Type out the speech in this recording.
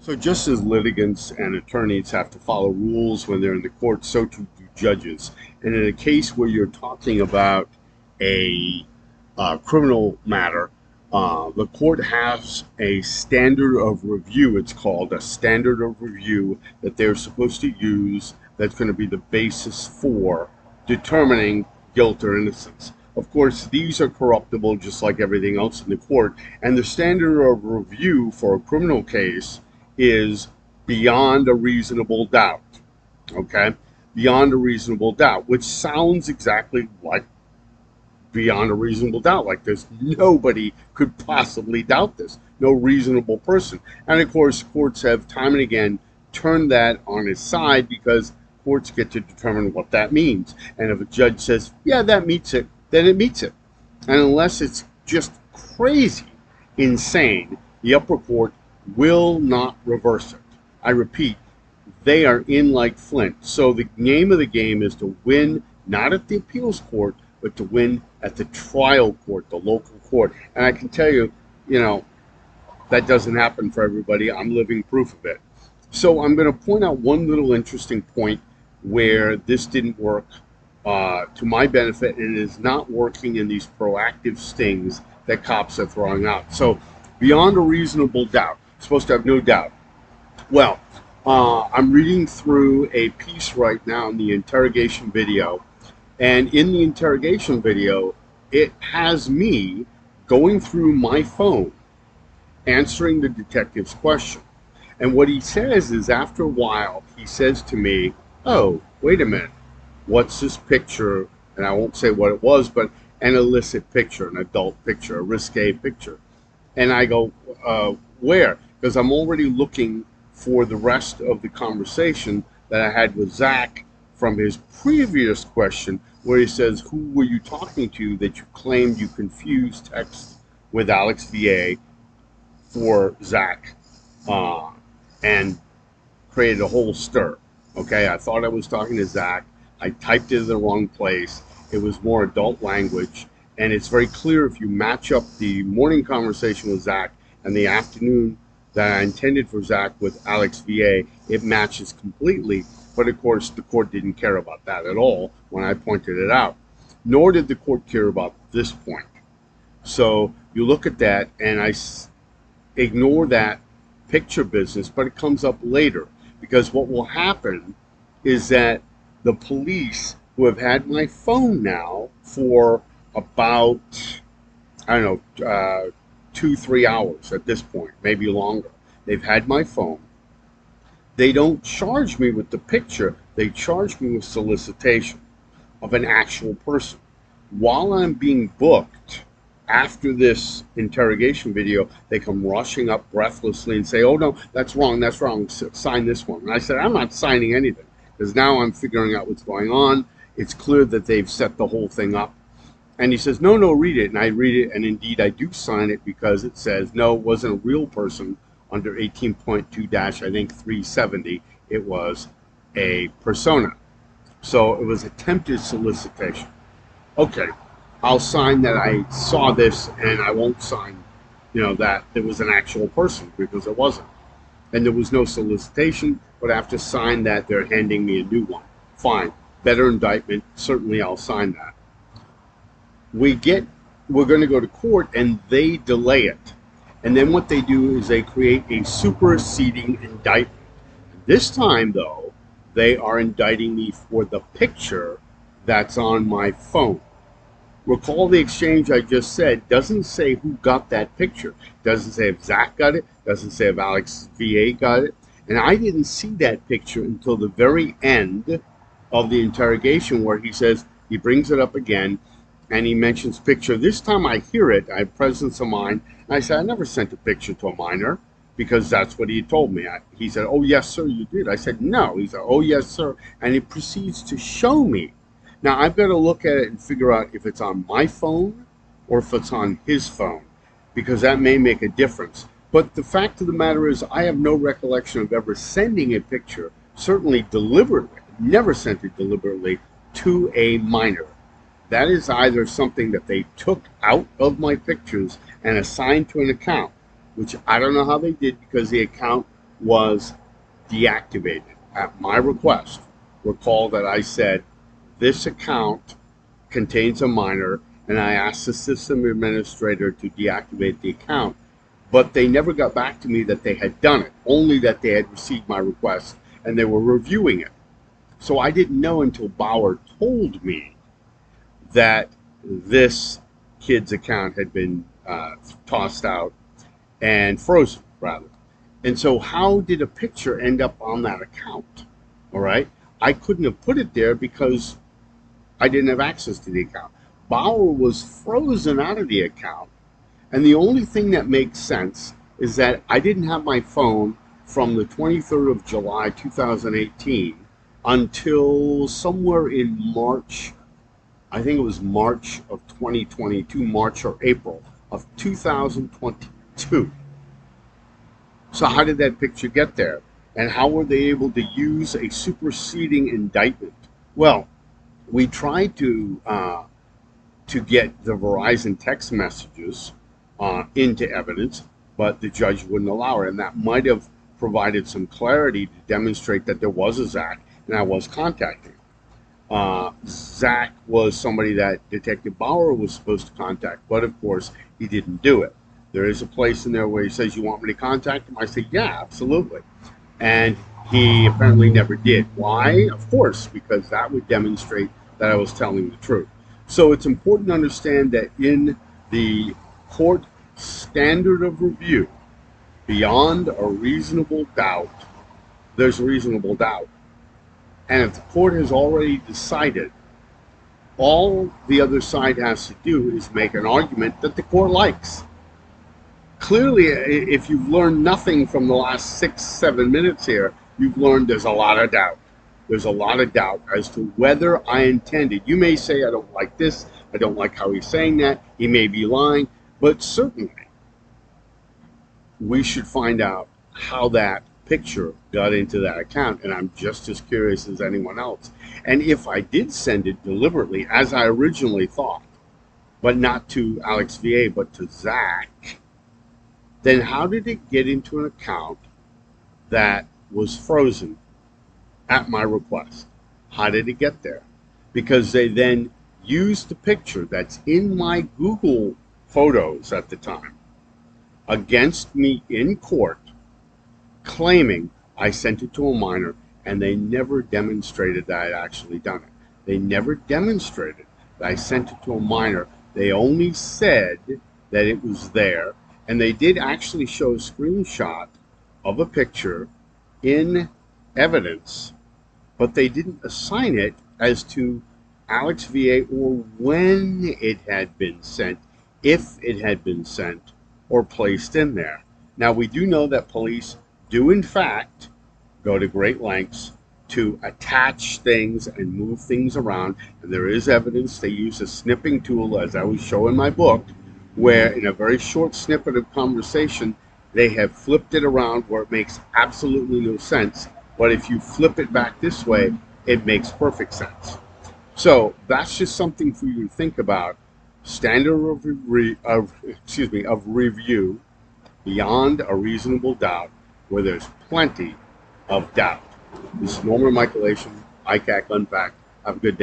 So just as litigants and attorneys have to follow rules when they're in the court, so too do judges. And in a case where you're talking about a criminal matter, the court has a standard of review. It's called a standard of review that they're supposed to use that's going to be the basis for determining guilt or innocence. Of course, these are corruptible just like everything else in the court. And the standard of review for a criminal case is beyond a reasonable doubt. Okay? Beyond a reasonable doubt, which sounds exactly like beyond a reasonable doubt. Like there's nobody could possibly doubt this. No reasonable person. And of course, courts have time and again turned that on its side because courts get to determine what that means. And if a judge says, yeah, that meets it, then it meets it. And unless it's just crazy, insane, the upper court will not reverse it. I repeat, they are in like flint. So the name of the game is to win, not at the appeals court, but to win at the trial court, the local court. And I can tell you, that doesn't happen for everybody. I'm living proof of it. So I'm going to point out one little interesting point where this didn't work to my benefit, and it is not working in these proactive stings that cops are throwing out. So beyond a reasonable doubt, supposed to have no doubt. Well, I'm reading through a piece right now in the interrogation video, and in the interrogation video, it has me going through my phone, answering the detective's question. And what he says is, after a while, he says to me, oh, wait a minute, what's this picture? And I won't say what it was, but an illicit picture, an adult picture, a risque picture. And I go, where? Because I'm already looking for the rest of the conversation that I had with Zach from his previous question, where he says, who were you talking to that you claimed you confused text with Alex VA for Zach and created a whole stir. Okay, I thought I was talking to Zach. I typed it in the wrong place. It was more adult language. And it's very clear if you match up the morning conversation with Zach and the afternoon that I intended for Zach with Alex VA, it matches completely. But of course, the court didn't care about that at all when I pointed it out. Nor did the court care about this point. So you look at that, and I ignore that picture business, but it comes up later. Because what will happen is that the police, who have had my phone now for about, 2-3 hours at this point, maybe longer. They've had my phone. They don't charge me with the picture. They charge me with solicitation of an actual person. While I'm being booked after this interrogation video, they come rushing up breathlessly and say, oh, no, that's wrong, sign this one. And I said, I'm not signing anything, because now I'm figuring out what's going on. It's clear that they've set the whole thing up. And he says, no, read it. And I read it, and indeed I do sign it, because it says, no, it wasn't a real person under 18.2-370. It was a persona. So it was attempted solicitation. Okay, I'll sign that I saw this, and I won't sign, that it was an actual person, because it wasn't. And there was no solicitation, but I have to sign that they're handing me a new one. Fine. Better indictment. Certainly I'll sign that. We're going to go to court, and they delay it. And then what they do is they create a superseding indictment. This time, though, they are indicting me for the picture that's on my phone. Recall the exchange I just said doesn't say who got that picture. Doesn't say if Zach got it. Doesn't say if Alex VA got it. And I didn't see that picture until the very end of the interrogation, where he says, he brings it up again, and he mentions picture. This time I hear it, I have presence of mind, and I said, I never sent a picture to a minor, because that's what he told me. He said, oh, yes, sir, you did. I said, no. He said, oh, yes, sir. And he proceeds to show me. Now, I've got to look at it and figure out if it's on my phone or if it's on his phone, because that may make a difference. But the fact of the matter is, I have no recollection of ever sending a picture, certainly deliberately, never sent it deliberately, to a minor. That is either something that they took out of my pictures and assigned to an account, which I don't know how they did, because the account was deactivated at my request. Recall that I said this account contains a minor, and I asked the system administrator to deactivate the account, but they never got back to me that they had done it, only that they had received my request and they were reviewing it. So I didn't know until Bauer told me that this kid's account had been tossed out and frozen, rather. And so how did a picture end up on that account? All right. I couldn't have put it there because I didn't have access to the account. Bauer was frozen out of the account. And the only thing that makes sense is that I didn't have my phone from the 23rd of July, 2018 until somewhere in March. I think it was March of 2022, March or April of 2022. So how did that picture get there? And how were they able to use a superseding indictment? Well, we tried to get the Verizon text messages into evidence, but the judge wouldn't allow it. And that might have provided some clarity to demonstrate that there was a Zach and I was contacting. Zach was somebody that Detective Bauer was supposed to contact, but of course he didn't do it. There is a place in there where he says, "You want me to contact him?" I say, "Yeah, absolutely." And he apparently never did. Why? Of course, because that would demonstrate that I was telling the truth. So it's important to understand that in the court standard of review, beyond a reasonable doubt, there's reasonable doubt. And if the court has already decided, all the other side has to do is make an argument that the court likes. Clearly, if you've learned nothing from the last 6-7 minutes here, you've learned there's a lot of doubt. There's a lot of doubt as to whether I intended. You may say, I don't like this, I don't like how he's saying that, he may be lying, but certainly we should find out how that picture got into that account, and I'm just as curious as anyone else. And if I did send it deliberately, as I originally thought, but not to Alex VA, but to Zach, then how did it get into an account that was frozen at my request? How did it get there? Because they then used the picture that's in my Google photos at the time against me in court, claiming I sent it to a minor, and they never demonstrated that I'd actually done it. They never demonstrated that I sent it to a minor. They only said that it was there, and they did actually show a screenshot of a picture in evidence, but they didn't assign it as to Alex VA or when it had been sent, if it had been sent or placed in there. Now, we do know that police do, in fact, go to great lengths to attach things and move things around, and there is evidence they use a snipping tool, as I will show in my book, where in a very short snippet of conversation, they have flipped it around where it makes absolutely no sense. But if you flip it back this way, it makes perfect sense. So that's just something for you to think about. Standard of review beyond a reasonable doubt, where there's plenty of doubt. This is Norman Michaelation, I.C.A.C. Unpacked. Have a good day.